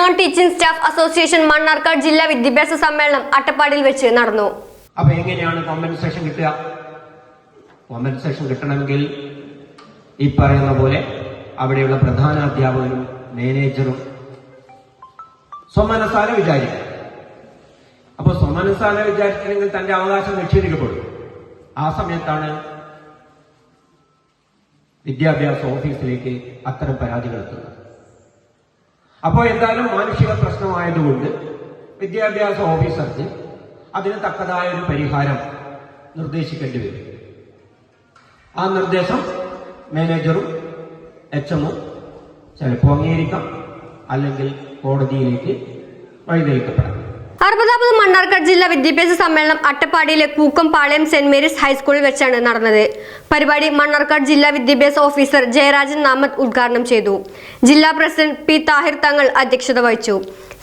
Non teaching staff association Mannarkkad ജില്ലാ വിദ്യാഭ്യാസ സമ്മേളനം അട്ടപ്പാടിയിൽ വെച്ച് നടന്നു. അപ്പൊ എങ്ങനെയാണ് കോമ്പൻസേഷൻ കിട്ടുക? കോമ്പൻസേഷൻ കിട്ടണമെങ്കിൽ ഈ പറയുന്ന പോലെ അവിടെയുള്ള പ്രധാന അധ്യാപകനും മാനേജറും സ്വമനസാല വിചാരിക്കണം. അപ്പൊ സ്വമനസാല വിചാരിക്കണമെങ്കിൽ തന്റെ അവകാശം നിഷേധിക്കപ്പെടും. ആ സമയത്താണ് വിദ്യാഭ്യാസ ഓഫീസിലേക്ക് അത്തരം പരാതികൾ എത്തുന്നത്. അപ്പോൾ എന്തായാലും മാനുഷിക പ്രശ്നമായതുകൊണ്ട് വിദ്യാഭ്യാസ ഓഫീസർക്ക് അതിന് തക്കതായ ഒരു പരിഹാരം നിർദ്ദേശിക്കേണ്ടി വരും. ആ നിർദ്ദേശം മാനേജറും എച്ച്എമ്മും ചിലപ്പോൾ അംഗീകരിക്കാം, അല്ലെങ്കിൽ കോടതിയിലേക്ക് വഴിതെളിക്കപ്പെടാം. 60ാമത് മണ്ണാർക്കാട് ജില്ലാ വിദ്യാഭ്യാസ സമ്മേളനം അട്ടപ്പാടിയിലെ കൂക്കം പാളയം സെന്റ് മേരീസ് ഹൈസ്കൂളിൽ വെച്ചാണ് നടന്നത്. പരിപാടി മണ്ണാർക്കാട് ജില്ലാ വിദ്യാഭ്യാസ ഓഫീസർ ജയരാജൻ നാമത്ത് ഉദ്ഘാടനം ചെയ്തു. ജില്ലാ പ്രസിഡന്റ് പി താഹിർ തങ്ങൾ അധ്യക്ഷത വഹിച്ചു.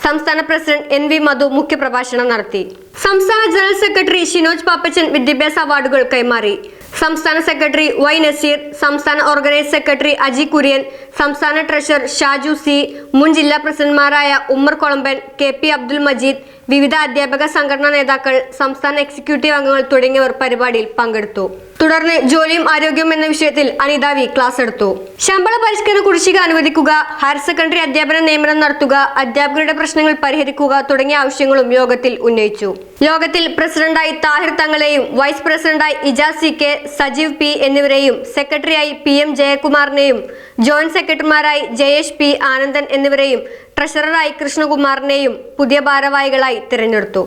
സംസ്ഥാന പ്രസിഡന്റ് NV മധു മുഖ്യപ്രഭാഷണം നടത്തി. സംസ്ഥാന ജനറൽ സെക്രട്ടറി ഷിനോജ് പാപ്പച്ചൻ വിദ്യാഭ്യാസ അവാർഡുകൾ കൈമാറി. സംസ്ഥാന സെക്രട്ടറി Y നസീർ, സംസ്ഥാന ഓർഗനൈസ് സെക്രട്ടറി അജി കുര്യൻ, സംസ്ഥാന ട്രഷറർ ഷാജു സി, മുൻ ജില്ലാ പ്രസിഡന്റുമാരായ ഉമ്മർ കൊളമ്പൻ, KP അബ്ദുൽ മജീദ്, വിവിധ അധ്യാപക സംഘടനാ നേതാക്കൾ, സംസ്ഥാന എക്സിക്യൂട്ടീവ് അംഗങ്ങൾ തുടങ്ങിയവർ പരിപാടിയിൽ പങ്കെടുത്തു. തുടർന്ന് ജോലിയും ആരോഗ്യവും എന്ന വിഷയത്തിൽ അനിത വി ക്ലാസ് എടുത്തു. ശമ്പള പരിഷ്കരണ കുടിശ്ശിക അനുവദിക്കുക, ഹയർ സെക്കൻഡറി അധ്യാപന നിയമനം നടത്തുക, അധ്യാപകരുടെ പ്രശ്നങ്ങൾ പരിഹരിക്കുക തുടങ്ങിയ ആവശ്യങ്ങളും യോഗത്തിൽ ഉന്നയിച്ചു. യോഗത്തിൽ പ്രസിഡന്റായി താഹിർ തങ്ങളെയും വൈസ് പ്രസിഡന്റായി ഇജാസ് CK, സജീവ് P എന്നിവരെയും, സെക്രട്ടറിയായി PM ജയകുമാറിനെയും, ജോയിന്റ് സെക്രട്ടറിമാരായി ജയേഷ് P ആനന്ദൻ എന്നിവരെയും, ട്രഷററായി കൃഷ്ണകുമാറിനെയും പുതിയ ഭാരവാഹികളായി തിരഞ്ഞെടുത്തു.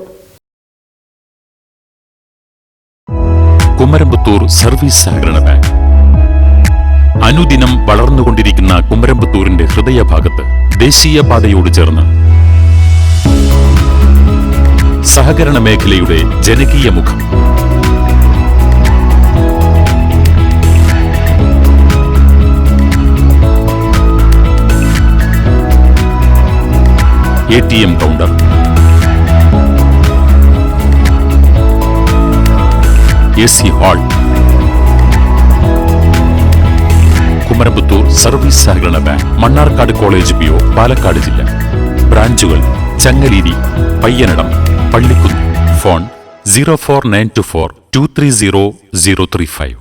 കുമരമ്പത്തൂർ സർവീസ് സഹകരണ ബാങ്ക് അനുദിനം വളർന്നുകൊണ്ടിരിക്കുന്ന കുമരമ്പത്തൂരിന്റെ ഹൃദയഭാഗത്ത് ദേശീയപാതയോട് ചേർന്ന് സഹകരണ മേഖലയുടെ ജനകീയ മുഖം. ATM counter, AC hall. Kumaramputhur service സഹകരണ bank, Mannarkkad college PO, Palakkad ജില്ല. ബ്രാഞ്ചുകൾ ചങ്ങലേരി, പയ്യനടം, പള്ളിക്കുന്ന്. ഫോൺ 04924 230 035.